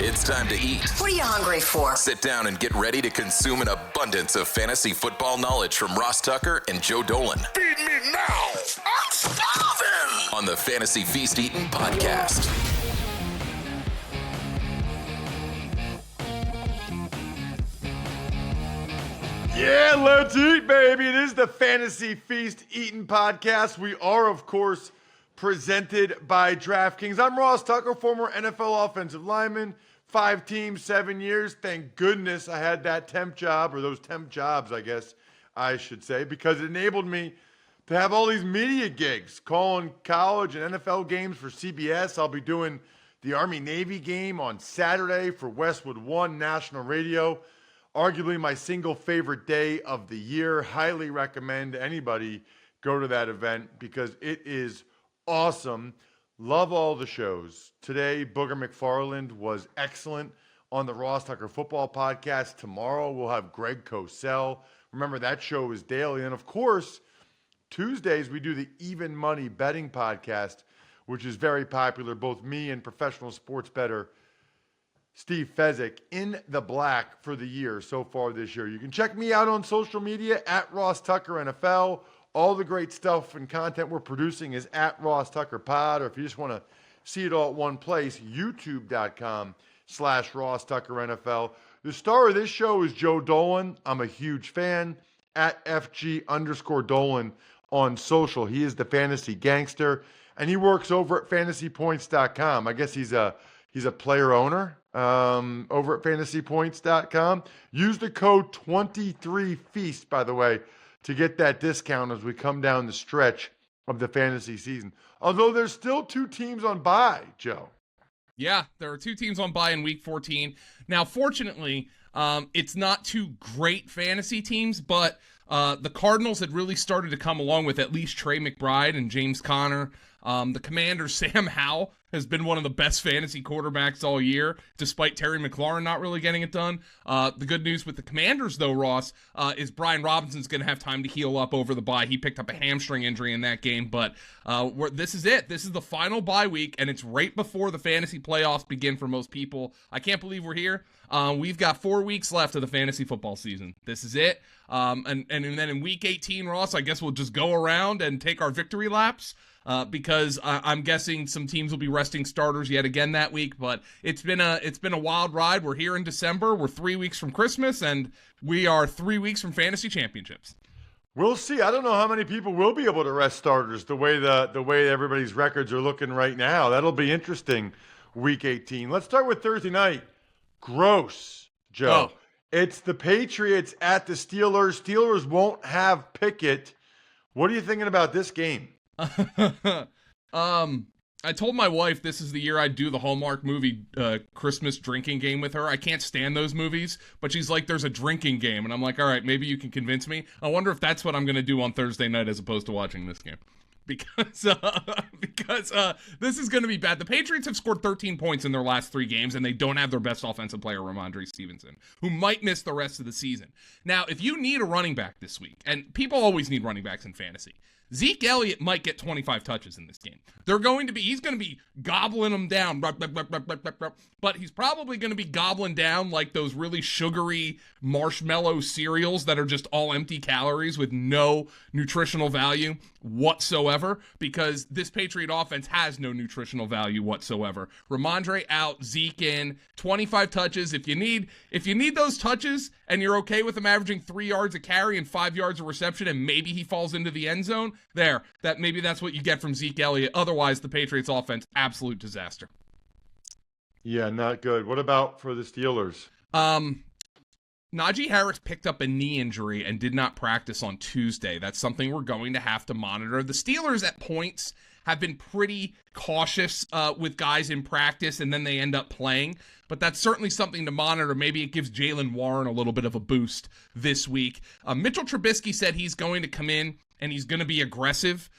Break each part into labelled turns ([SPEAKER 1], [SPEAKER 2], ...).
[SPEAKER 1] It's time to eat.
[SPEAKER 2] What are you hungry for?
[SPEAKER 1] Sit down and get ready to consume an abundance of fantasy football knowledge from Ross Tucker and Joe Dolan.
[SPEAKER 3] Feed me now. I'm starving.
[SPEAKER 1] On the Fantasy Feast Eatin' podcast.
[SPEAKER 4] Yeah, let's eat, baby. It is the Fantasy Feast Eatin' podcast. We are, of course, presented by DraftKings. I'm Ross Tucker, former NFL offensive lineman, 5 teams, 7 years. Thank goodness I had that temp job, or those temp jobs, I guess I should say, because it enabled me to have all these media gigs, calling college and NFL games for CBS. I'll be doing the Army-Navy game on Saturday for Westwood One National Radio. Arguably my single favorite day of the year. Highly recommend anybody go to that event because it is awesome. Love all the shows. Today, Booger McFarland was excellent on the Ross Tucker Football Podcast. Tomorrow, we'll have Greg Cosell. Remember, that show is daily. And, of course, Tuesdays, we do the Even Money Betting Podcast, which is very popular. Both me and professional sports bettor Steve Fezzik in the black for the year so far this year. You can check me out on social media at Ross Tucker NFL. All the great stuff and content we're producing is at Ross Tucker Pod, or if you just want to see it all at one place, youtube.com/Ross Tucker NFL. The star of this show is Joe Dolan. I'm a huge fan at FG_Dolan on social. He is the fantasy gangster, and he works over at fantasypoints.com. I guess he's a player owner over at fantasypoints.com. Use the code 23FEAST, by the way, to get that discount as we come down the stretch of the fantasy season. Although there's still 2 teams on bye, Joe.
[SPEAKER 5] Yeah, there are 2 teams on bye in Week 14. Now, fortunately, it's not 2 great fantasy teams, but the Cardinals had really started to come along with at least Trey McBride and James Conner. The Commanders' Sam Howell has been one of the best fantasy quarterbacks all year, despite Terry McLaurin not really getting it done. The good news with the Commanders, though, Ross, is Brian Robinson's going to have time to heal up over the bye. He picked up a hamstring injury in that game, but this is it. This is the final bye week, and it's right before the fantasy playoffs begin for most people. I can't believe we're here. We've got 4 weeks left of the fantasy football season. This is it. And then in Week 18, Ross, I guess we'll just go around and take our victory laps. Because I'm guessing some teams will be resting starters yet again that week. But it's been a wild ride. We're here in December. We're 3 weeks from Christmas, and we are 3 weeks from fantasy championships.
[SPEAKER 4] We'll see. I don't know how many people will be able to rest starters the way everybody's records are looking right now. That'll be interesting. Week 18. Let's start with Thursday night. Gross, Joe. Oh. It's the Patriots at the Steelers. Steelers won't have Pickett. What are you thinking about this game?
[SPEAKER 5] I told my wife this is the year I'd do the Hallmark movie Christmas drinking game with her. I can't stand those movies, but she's like, there's a drinking game. And I'm like, all right, maybe you can convince me. I wonder if that's what I'm going to do on Thursday night as opposed to watching this game. Because this is going to be bad. The Patriots have scored 13 points in their last 3 games, and they don't have their best offensive player, Ramondre Stevenson, who might miss the rest of the season. Now, if you need a running back this week, and people always need running backs in fantasy, Zeke Elliott might get 25 touches in this game. He's going to be gobbling them down, but he's probably going to be gobbling down like those really sugary marshmallow cereals that are just all empty calories with no nutritional value whatsoever, because this Patriot offense has no nutritional value whatsoever. Ramondre out, Zeke in, 25 touches. If you need those touches and you're okay with him averaging 3 yards a carry and 5 yards of reception, and maybe he falls into the end zone, maybe that's what you get from Zeke Elliott. Otherwise, the Patriots offense, absolute disaster.
[SPEAKER 4] Yeah, not good. What about for the Steelers?
[SPEAKER 5] Najee Harris picked up a knee injury and did not practice on Tuesday. That's something we're going to have to monitor. The Steelers at points have been pretty cautious with guys in practice, and then they end up playing. But that's certainly something to monitor. Maybe it gives Jaylen Warren a little bit of a boost this week. Mitchell Trubisky said he's going to come in and he's going to be aggressive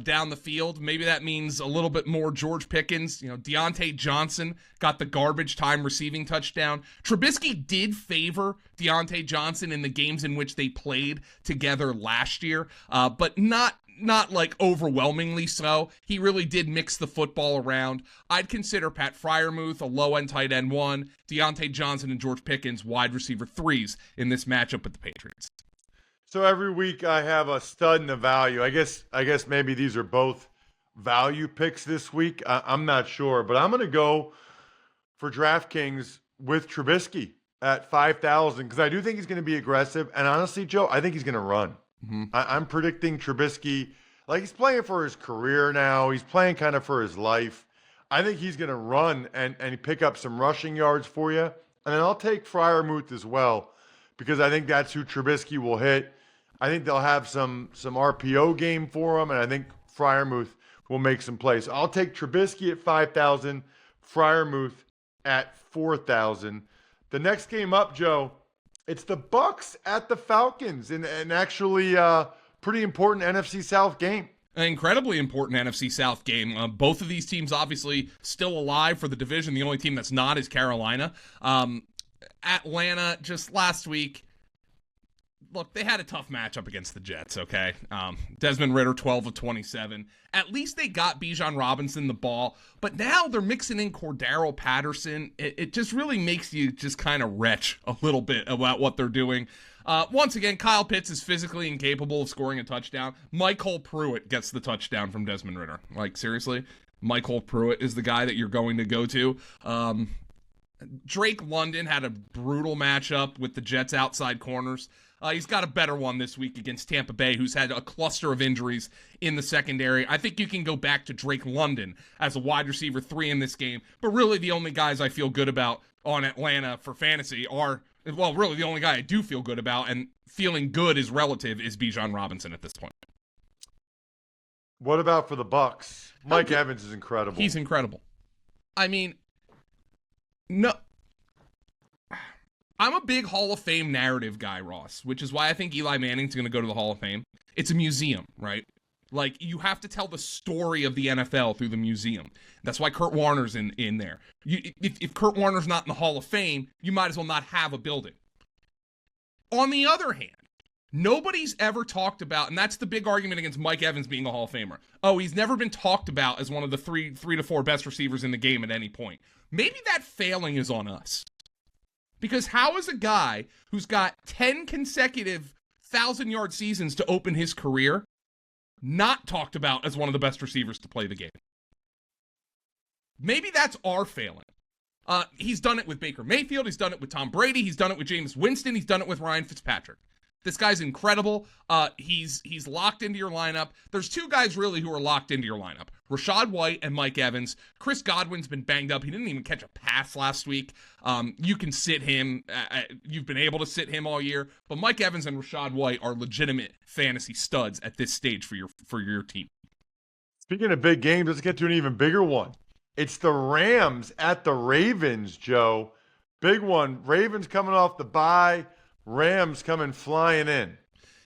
[SPEAKER 5] down the field. Maybe that means a little bit more George Pickens. Deontay Johnson got the garbage time receiving touchdown. Trubisky did favor Deontay Johnson in the games in which they played together last year, but not not like overwhelmingly so. He really did mix the football around. I'd consider Pat Freiermuth a low-end tight end 1, Deontay Johnson and George Pickens wide receiver 3s in this matchup with the Patriots.
[SPEAKER 4] So every week I have a stud and a value. I guess maybe these are both value picks this week. I'm not sure, but I'm going to go for DraftKings with Trubisky at 5,000 because I do think he's going to be aggressive. And honestly, Joe, I think he's going to run. I'm predicting Trubisky, like he's playing for his career now. He's playing kind of for his life. I think he's going to run and pick up some rushing yards for you. And then I'll take Freiermuth as well because I think that's who Trubisky will hit. I think they'll have some RPO game for him, and I think Freiermuth will make some plays. I'll take Trubisky at 5,000, Freiermuth at 4,000. The next game up, Joe, it's the Bucs at the Falcons, and actually pretty important NFC South game.
[SPEAKER 5] An incredibly important NFC South game. Both of these teams obviously still alive for the division. The only team that's not is Carolina. Atlanta, just last week, look, they had a tough matchup against the Jets, okay? Desmond Ridder, 12 of 27. At least they got Bijan Robinson the ball, but now they're mixing in Cordero Patterson. It just really makes you just kind of retch a little bit about what they're doing. Once again, Kyle Pitts is physically incapable of scoring a touchdown. Michael Pruitt gets the touchdown from Desmond Ridder. Like, seriously? Michael Pruitt is the guy that you're going to go to. Drake London had a brutal matchup with the Jets' outside corners. He's got a better one this week against Tampa Bay, who's had a cluster of injuries in the secondary. I think you can go back to Drake London as a wide receiver 3 in this game, but really the only guys I feel good about on Atlanta for fantasy are, well, really the only guy I do feel good about, and feeling good is relative, is Bijan Robinson at this point.
[SPEAKER 4] What about for the Bucs? Mike Evans is incredible.
[SPEAKER 5] He's incredible. I mean, no, I'm a big Hall of Fame narrative guy, Ross, which is why I think Eli Manning's going to go to the Hall of Fame. It's a museum, right? Like, you have to tell the story of the NFL through the museum. That's why Kurt Warner's in there. If Kurt Warner's not in the Hall of Fame, you might as well not have a building. On the other hand, nobody's ever talked about, and that's the big argument against Mike Evans being a Hall of Famer. Oh, he's never been talked about as one of the three to four best receivers in the game at any point. Maybe that failing is on us. Because how is a guy who's got 10 consecutive 1,000-yard seasons to open his career not talked about as one of the best receivers to play the game? Maybe that's our failing. He's done it with Baker Mayfield. He's done it with Tom Brady. He's done it with Jameis Winston. He's done it with Ryan Fitzpatrick. This guy's incredible. He's locked into your lineup. There's two guys really who are locked into your lineup: Rachaad White and Mike Evans. Chris Godwin's been banged up. He didn't even catch a pass last week. You can sit him. You've been able to sit him all year. But Mike Evans and Rachaad White are legitimate fantasy studs at this stage for your team.
[SPEAKER 4] Speaking of big games, let's get to an even bigger one. It's the Rams at the Ravens, Joe. Big one. Ravens coming off the bye. Rams coming flying in.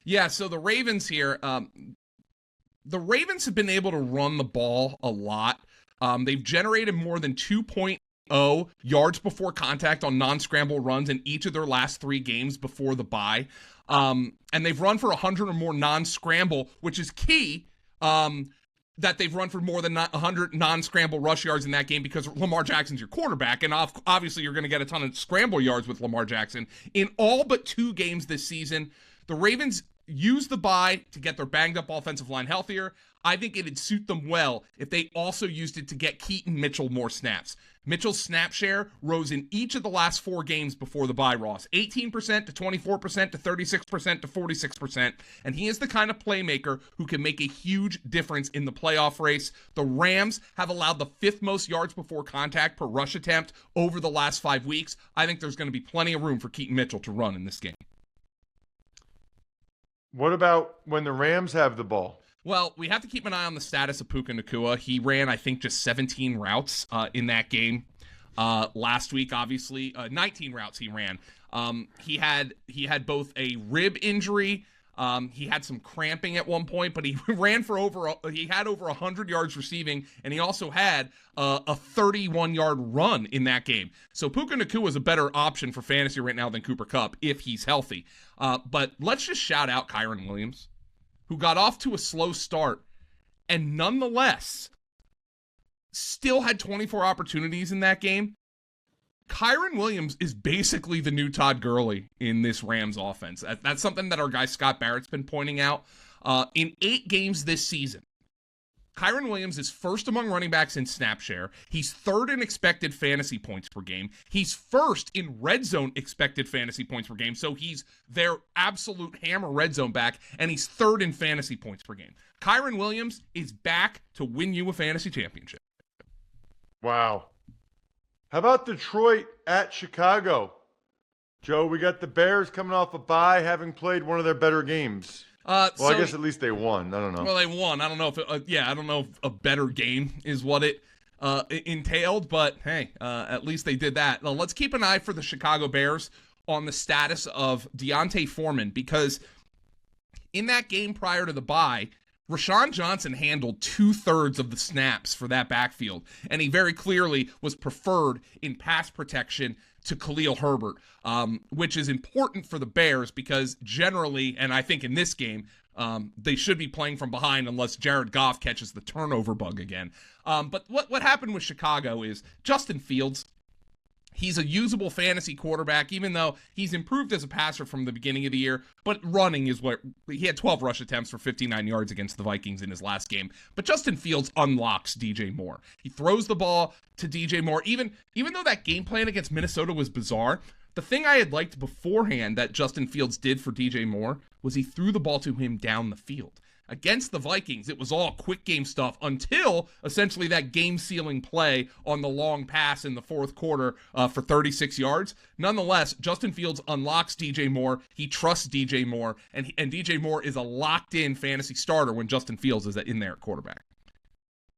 [SPEAKER 5] Yeah, so the Ravens here, the Ravens have been able to run the ball a lot. They've generated more than 2.0 yards before contact on non-scramble runs in each of their last 3 games before the bye. And they've run for 100 or more non-scramble, which is key, that they've run for more than 100 non-scramble rush yards in that game because Lamar Jackson's your quarterback, and obviously you're going to get a ton of scramble yards with Lamar Jackson. In all but 2 games this season, the Ravens used the bye to get their banged-up offensive line healthier. I think it'd suit them well if they also used it to get Keaton Mitchell more snaps. Mitchell's snap share rose in each of the last 4 games before the bye, Ross. 18% to 24% to 36% to 46%. And he is the kind of playmaker who can make a huge difference in the playoff race. The Rams have allowed the 5th most yards before contact per rush attempt over the last 5 weeks. I think there's going to be plenty of room for Keaton Mitchell to run in this game.
[SPEAKER 4] What about when the Rams have the ball?
[SPEAKER 5] Well, we have to keep an eye on the status of Puka Nacua. He ran, I think, just 17 routes in that game last week, obviously. 19 routes he ran. He had both a rib injury. He had some cramping at one point, but he ran for he had over 100 yards receiving, and he also had a 31-yard run in that game. So Puka Nacua is a better option for fantasy right now than Cooper Kupp if he's healthy. But let's just shout out Kyren Williams. who got off to a slow start and nonetheless still had 24 opportunities in that game. Kyren Williams is basically the new Todd Gurley in this Rams offense. That's something that our guy Scott Barrett's been pointing out. In 8 games this season, Kyren Williams is first among running backs in snap share. He's third in expected fantasy points per game. He's first in red zone expected fantasy points per game. So he's their absolute hammer red zone back, and he's third in fantasy points per game. Kyren Williams is back to win you a fantasy championship.
[SPEAKER 4] Wow. How about Detroit at Chicago? Joe, we got the Bears coming off a bye, having played one of their better games. I guess at least they won. I don't know.
[SPEAKER 5] Well, they won. I don't know if I don't know if a better game is what it entailed, but hey, at least they did that. Now, let's keep an eye for the Chicago Bears on the status of Deontay Foreman, because in that game prior to the bye, Rashawn Johnson handled 2/3 of the snaps for that backfield, and he very clearly was preferred in pass protection to Khalil Herbert, which is important for the Bears because generally, and I think in this game, they should be playing from behind unless Jared Goff catches the turnover bug again. But what happened with Chicago is Justin Fields, he's a usable fantasy quarterback, even though he's improved as a passer from the beginning of the year. But running is what he had 12 rush attempts for 59 yards against the Vikings in his last game. But Justin Fields unlocks DJ Moore. He throws the ball to DJ Moore. Even though that game plan against Minnesota was bizarre, the thing I had liked beforehand that Justin Fields did for DJ Moore was he threw the ball to him down the field. Against the Vikings, it was all quick game stuff until essentially that game-sealing play on the long pass in the fourth quarter for 36 yards. Nonetheless, Justin Fields unlocks DJ Moore. He trusts DJ Moore, and DJ Moore is a locked-in fantasy starter when Justin Fields is in there at quarterback.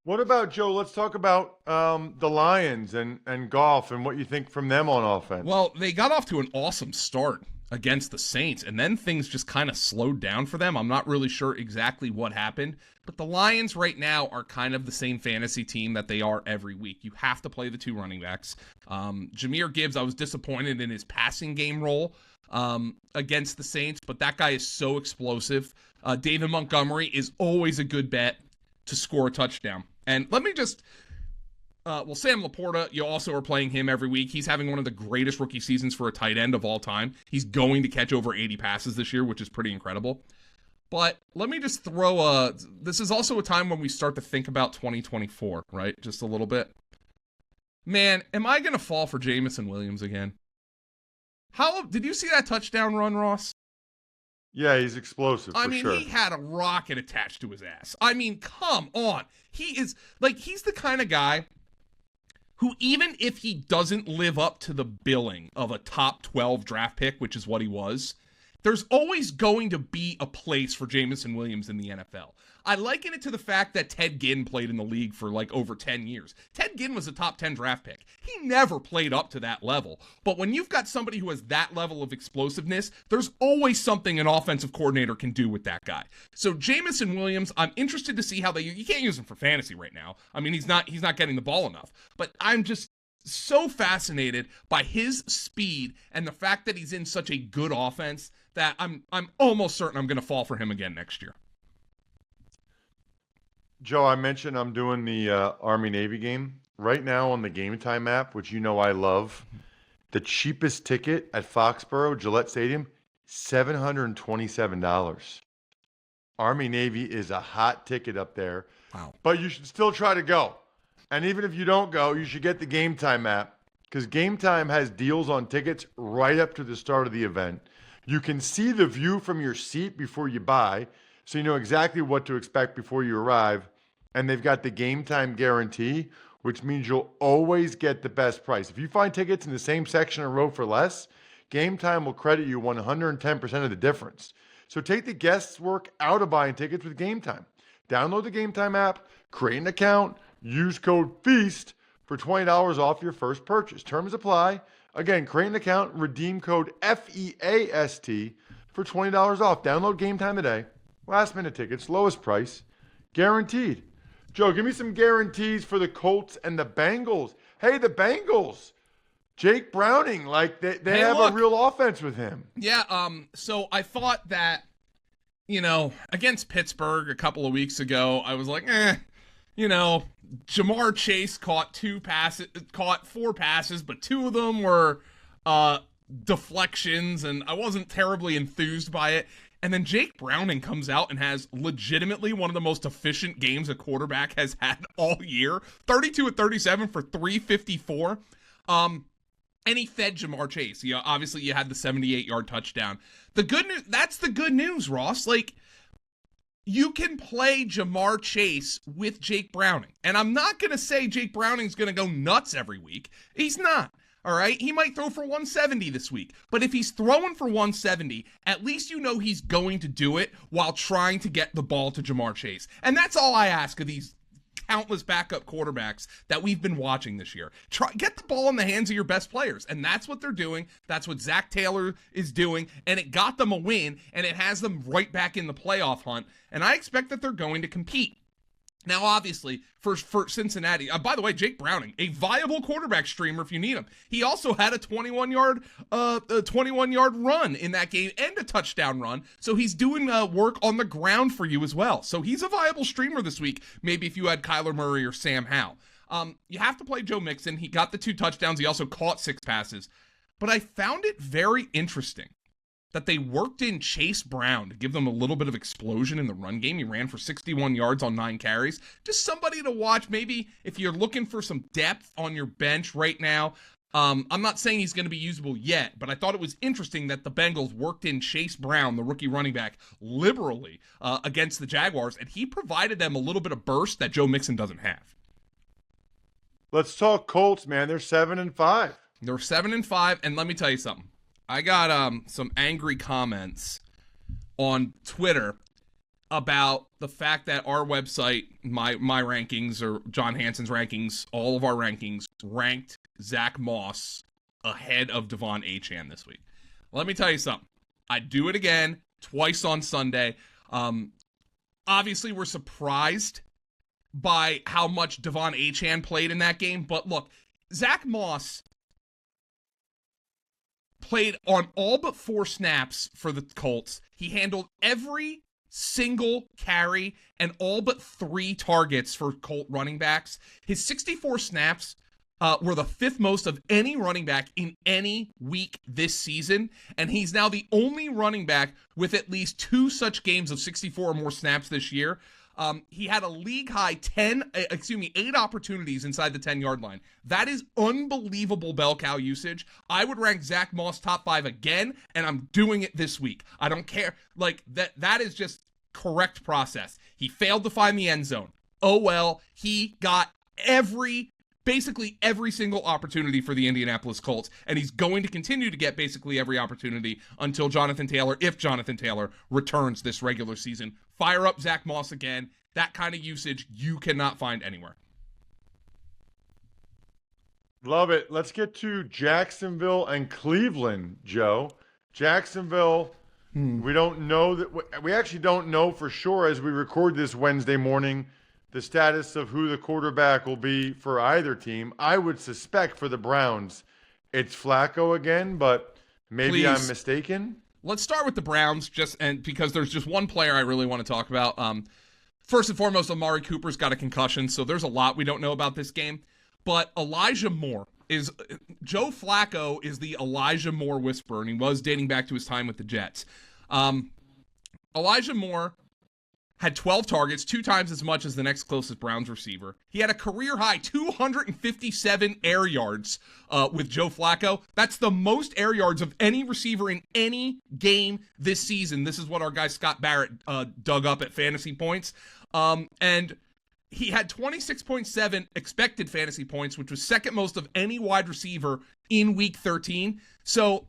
[SPEAKER 4] What about, Joe, let's talk about the Lions and Goff and what you think from them on offense.
[SPEAKER 5] Well, they got off to an awesome start against the Saints, and then things just kind of slowed down for them. I'm not really sure exactly what happened, but the Lions right now are kind of the same fantasy team that they are every week. You have to play the 2 running backs. Jahmyr Gibbs, I was disappointed in his passing game role against the Saints, but that guy is so explosive. David Montgomery is always a good bet to score a touchdown. And let me just... Sam Laporta, you also are playing him every week. He's having one of the greatest rookie seasons for a tight end of all time. He's going to catch over 80 passes this year, which is pretty incredible. But let me just throw this is also a time when we start to think about 2024, right? Just a little bit. Man, am I going to fall for Jameson Williams again? Did you see that touchdown run, Ross?
[SPEAKER 4] Yeah, he's explosive, for sure.
[SPEAKER 5] He had a rocket attached to his ass. I mean, come on. He's the kind of guy who, even if he doesn't live up to the billing of a top 12 draft pick, which is what he was, there's always going to be a place for Jameson Williams in the NFL. I liken it to the fact that Ted Ginn played in the league for over 10 years. Ted Ginn was a top 10 draft pick. He never played up to that level. But when you've got somebody who has that level of explosiveness, there's always something an offensive coordinator can do with that guy. So Jameson Williams, I'm interested to see how you can't use him for fantasy right now. I mean, he's not getting the ball enough. But I'm just so fascinated by his speed and the fact that he's in such a good offense that I'm almost certain I'm going to fall for him again next year.
[SPEAKER 4] Joe, I mentioned I'm doing the Army-Navy game. Right now on the Game Time app, which you know I love, the cheapest ticket at Foxborough, Gillette Stadium, $727. Army-Navy is a hot ticket up there.
[SPEAKER 5] Wow.
[SPEAKER 4] But you should still try to go. And even if you don't go, you should get the Game Time app because Game Time has deals on tickets right up to the start of the event. You can see the view from your seat before you buy, so you know exactly what to expect before you arrive. And they've got the Game Time guarantee, which means you'll always get the best price. If you find tickets in the same section or row for less, Game Time will credit you 110% of the difference. So take the guesswork out of buying tickets with Game Time. Download the Game Time app, create an account, use code FEAST for $20 off your first purchase. Terms apply. Again, create an account, redeem code FEAST for $20 off. Download Game Time today. Last minute tickets, lowest price, guaranteed. Joe, give me some guarantees for the Colts and the Bengals. Hey, the Bengals. Jake Browning, they have a real offense with him.
[SPEAKER 5] Yeah, so I thought that, against Pittsburgh a couple of weeks ago, I was like, Jamar Chase caught 4 passes, but 2 of them were deflections, and I wasn't terribly enthused by it. And then Jake Browning comes out and has legitimately one of the most efficient games a quarterback has had all year. 32 of 37 for 354. And he fed Jamar Chase. Obviously you had the 78-yard touchdown. The good news, that's the good news, Ross. Like, you can play Jamar Chase with Jake Browning. And I'm not going to say Jake Browning's going to go nuts every week. He's not. All right, he might throw for 170 this week, but if he's throwing for 170, at least he's going to do it while trying to get the ball to Jamar Chase. And that's all I ask of these countless backup quarterbacks that we've been watching this year. Get the ball in the hands of your best players, and that's what they're doing. That's what Zach Taylor is doing, and it got them a win, and it has them right back in the playoff hunt, and I expect that they're going to compete. Now, obviously, for Cincinnati, by the way, Jake Browning, a viable quarterback streamer if you need him. He also had a 21-yard run in that game and a touchdown run, so he's doing work on the ground for you as well. So he's a viable streamer this week, maybe if you had Kyler Murray or Sam Howell. You have to play Joe Mixon. He got the 2 touchdowns. He also caught 6 passes. But I found it very interesting that they worked in Chase Brown to give them a little bit of explosion in the run game. He ran for 61 yards on 9 carries. Just somebody to watch. Maybe if you're looking for some depth on your bench right now. I'm not saying he's going to be usable yet, but I thought it was interesting that the Bengals worked in Chase Brown, the rookie running back, liberally against the Jaguars, and he provided them a little bit of burst that Joe Mixon doesn't have.
[SPEAKER 4] Let's talk Colts, man. They're 7-5.
[SPEAKER 5] They're 7-5, and let me tell you something. I got some angry comments on Twitter about the fact that our website, my rankings, or John Hanson's rankings, all of our rankings, ranked Zach Moss ahead of Devon Achane this week. Let me tell you something. I'd do it again, twice on Sunday. Obviously, we're surprised by how much Devon Achane played in that game, but look, Zach Moss played on all but 4 snaps for the Colts. He handled every single carry and all but 3 targets for Colt running backs. His 64 snaps were the 5th most of any running back in any week this season, and he's now the only running back with at least 2 such games of 64 or more snaps this year. He had a league-high 8 opportunities inside the 10-yard line. That is unbelievable bell cow usage. I would rank Zach Moss top 5 again, and I'm doing it this week. I don't care. Like, that is just correct process. He failed to find the end zone. Oh, well, he got basically every single opportunity for the Indianapolis Colts, and he's going to continue to get basically every opportunity until if Jonathan Taylor returns this regular season. Fire up Zach Moss again. That kind of usage you cannot find anywhere.
[SPEAKER 4] Love it. Let's get to Jacksonville and Cleveland, Joe. Jacksonville, we don't know that. We actually don't know for sure as we record this Wednesday morning the status of who the quarterback will be for either team. I would suspect for the Browns it's Flacco again, but maybe I'm mistaken.
[SPEAKER 5] Let's start with the Browns, because there's just one player I really want to talk about. First and foremost, Amari Cooper's got a concussion, so there's a lot we don't know about this game. But Joe Flacco is the Elijah Moore whisperer, and he was dating back to his time with the Jets. Elijah Moore had 12 targets, 2 times as much as the next closest Browns receiver. He had a career-high 257 air yards with Joe Flacco. That's the most air yards of any receiver in any game this season. This is what our guy Scott Barrett dug up at Fantasy Points. And he had 26.7 expected fantasy points, which was second most of any wide receiver in Week 13. So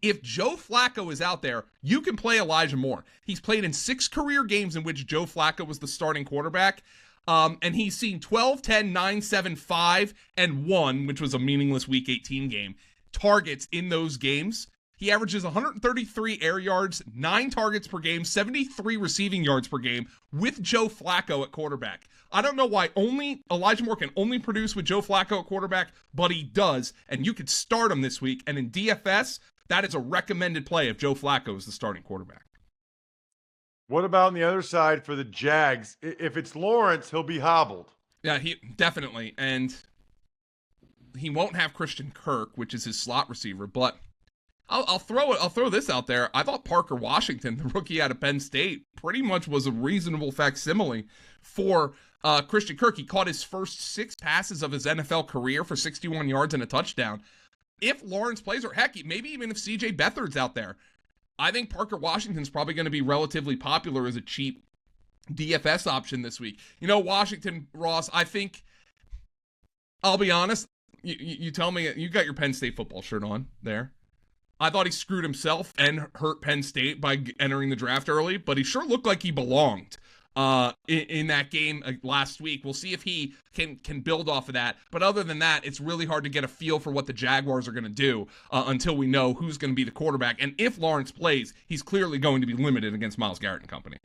[SPEAKER 5] if Joe Flacco is out there, you can play Elijah Moore. He's played in 6 career games in which Joe Flacco was the starting quarterback. And he's seen 12, 10, 9, 7, 5, and 1, which was a meaningless Week 18 game, targets in those games. He averages 133 air yards, 9 targets per game, 73 receiving yards per game with Joe Flacco at quarterback. I don't know why only Elijah Moore can only produce with Joe Flacco at quarterback, but he does, and you could start him this week. And in DFS, that is a recommended play if Joe Flacco is the starting quarterback.
[SPEAKER 4] What about on the other side for the Jags? If it's Lawrence, he'll be hobbled.
[SPEAKER 5] Yeah, he definitely. And he won't have Christian Kirk, which is his slot receiver, but I'll throw this out there. I thought Parker Washington, the rookie out of Penn State, pretty much was a reasonable facsimile for Christian Kirk. He caught his first 6 passes of his NFL career for 61 yards and a touchdown. If Lawrence plays, or heck, maybe even if CJ Beathard's out there, I think Parker Washington's probably going to be relatively popular as a cheap DFS option this week. Washington, Ross, I think, I'll be honest, you tell me, you got your Penn State football shirt on there. I thought he screwed himself and hurt Penn State by entering the draft early, but he sure looked like he belonged in that game last week. We'll see if he can build off of that. But other than that, it's really hard to get a feel for what the Jaguars are going to do until we know who's going to be the quarterback. And if Lawrence plays, he's clearly going to be limited against Myles Garrett and company.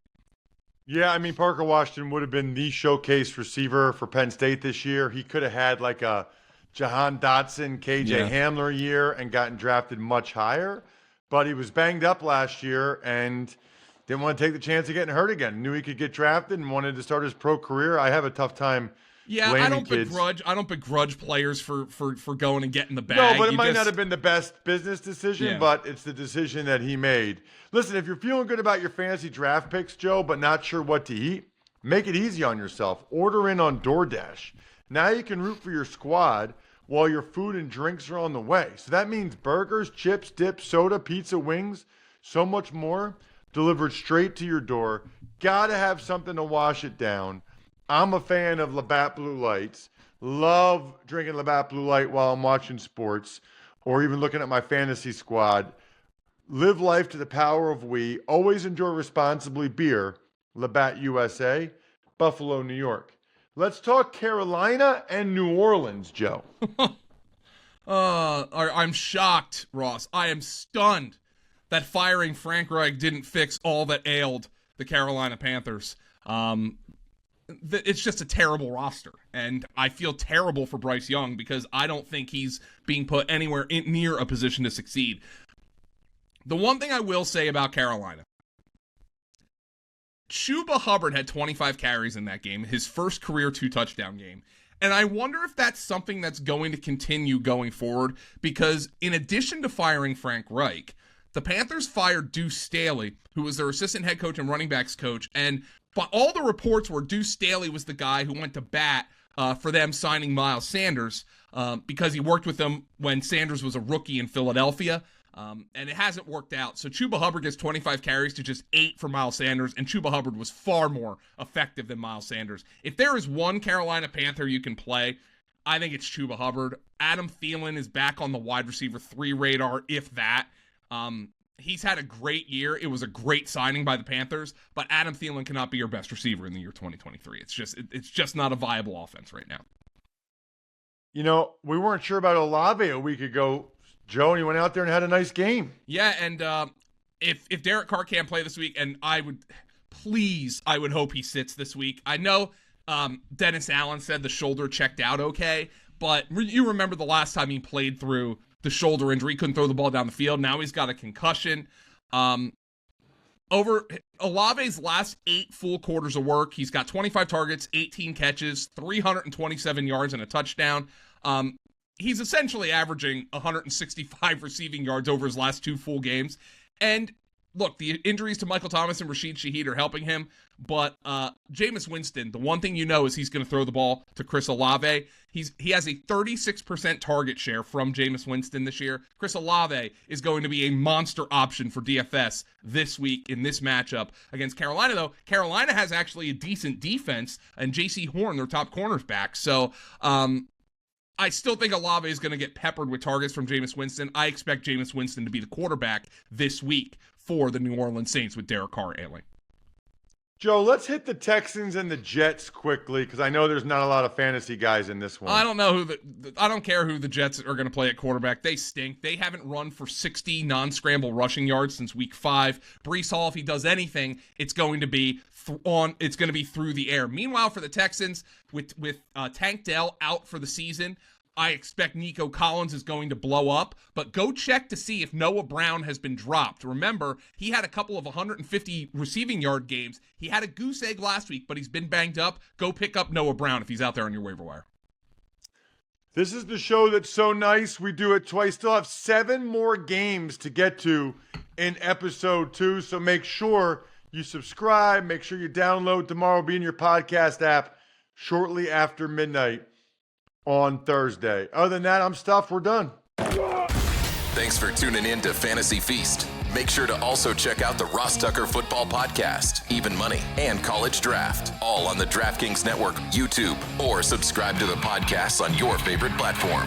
[SPEAKER 4] Yeah, I mean, Parker Washington would have been the showcase receiver for Penn State this year. He could have had like a Jahan Dotson, KJ Hamler year and gotten drafted much higher. But he was banged up last year and didn't want to take the chance of getting hurt again. Knew he could get drafted and wanted to start his pro career. I have a tough time.
[SPEAKER 5] Yeah, I don't begrudge players for going and getting the bag.
[SPEAKER 4] No, but it might not have been the best business decision, but it's the decision that he made. Listen, if you're feeling good about your fantasy draft picks, Joe, but not sure what to eat, make it easy on yourself. Order in on DoorDash. Now you can root for your squad while your food and drinks are on the way. So that means burgers, chips, dips, soda, pizza, wings, so much more delivered straight to your door. Gotta have something to wash it down. I'm a fan of Labatt Blue Lights. Love drinking Labatt Blue Light while I'm watching sports or even looking at my fantasy squad. Live life to the power of we. Always enjoy responsibly. Beer, Labatt USA, Buffalo, New York. Let's talk Carolina and New Orleans, Joe.
[SPEAKER 5] I'm shocked, Ross. I am stunned that firing Frank Reich didn't fix all that ailed the Carolina Panthers. It's just a terrible roster, and I feel terrible for Bryce Young because I don't think he's being put anywhere near a position to succeed. The one thing I will say about Carolina, Chuba Hubbard had 25 carries in that game, his first career 2-touchdown game. And I wonder if that's something that's going to continue going forward because in addition to firing Frank Reich, the Panthers fired Deuce Staley, who was their assistant head coach and running backs coach. And but all the reports were Deuce Staley was the guy who went to bat for them signing Miles Sanders because he worked with them when Sanders was a rookie in Philadelphia. And it hasn't worked out. So Chuba Hubbard gets 25 carries to just 8 for Miles Sanders, and Chuba Hubbard was far more effective than Miles Sanders. If there is one Carolina Panther you can play, I think it's Chuba Hubbard. Adam Thielen is back on the wide receiver 3 radar, if that. He's had a great year. It was a great signing by the Panthers, but Adam Thielen cannot be your best receiver in the year 2023. It's just not a viable offense right now.
[SPEAKER 4] We weren't sure about Olave a week ago, Joe, and he went out there and had a nice game.
[SPEAKER 5] Yeah, and if Derek Carr can't play this week, and I would hope he sits this week. I know Dennis Allen said the shoulder checked out okay, but you remember the last time he played through the shoulder injury, he couldn't throw the ball down the field. Now he's got a concussion. Over Olave's last 8 full quarters of work, he's got 25 targets, 18 catches, 327 yards, and a touchdown. He's essentially averaging 165 receiving yards over his last 2 full games. And look, the injuries to Michael Thomas and Rashid Shaheed are helping him, but Jameis Winston, the one thing you know is he's going to throw the ball to Chris Olave. He has a 36% target share from Jameis Winston this year. Chris Olave is going to be a monster option for DFS this week in this matchup against Carolina, though. Carolina has actually a decent defense, and J.C. Horn, their top cornerback. So, I still think Olave is going to get peppered with targets from Jameis Winston. I expect Jameis Winston to be the quarterback this week for the New Orleans Saints with Derek Carr ailing.
[SPEAKER 4] Joe, let's hit the Texans and the Jets quickly because I know there's not a lot of fantasy guys in this one.
[SPEAKER 5] I don't know I don't care who the Jets are going to play at quarterback. They stink. They haven't run for 60 non-scramble rushing yards since week 5. Breece Hall, if he does anything, it's going to be through the air. Meanwhile, for the Texans, with Tank Dell out for the season, I expect Nico Collins is going to blow up, but go check to see if Noah Brown has been dropped. Remember, he had a couple of 150 receiving yard games. He had a goose egg last week, but he's been banged up. Go pick up Noah Brown if he's out there on your waiver wire.
[SPEAKER 4] This is the show that's so nice. We do it twice. Still have 7 more games to get to in episode 2. So make sure you subscribe. Make sure you download. Tomorrow will be in your podcast app shortly after midnight on Thursday. Other than that, I'm stuffed. We're done.
[SPEAKER 1] Thanks for tuning in to Fantasy Feast. Make sure to also check out the Ross Tucker Football Podcast, Even Money, and College Draft, all on the DraftKings Network, YouTube, or subscribe to the podcasts on your favorite platform.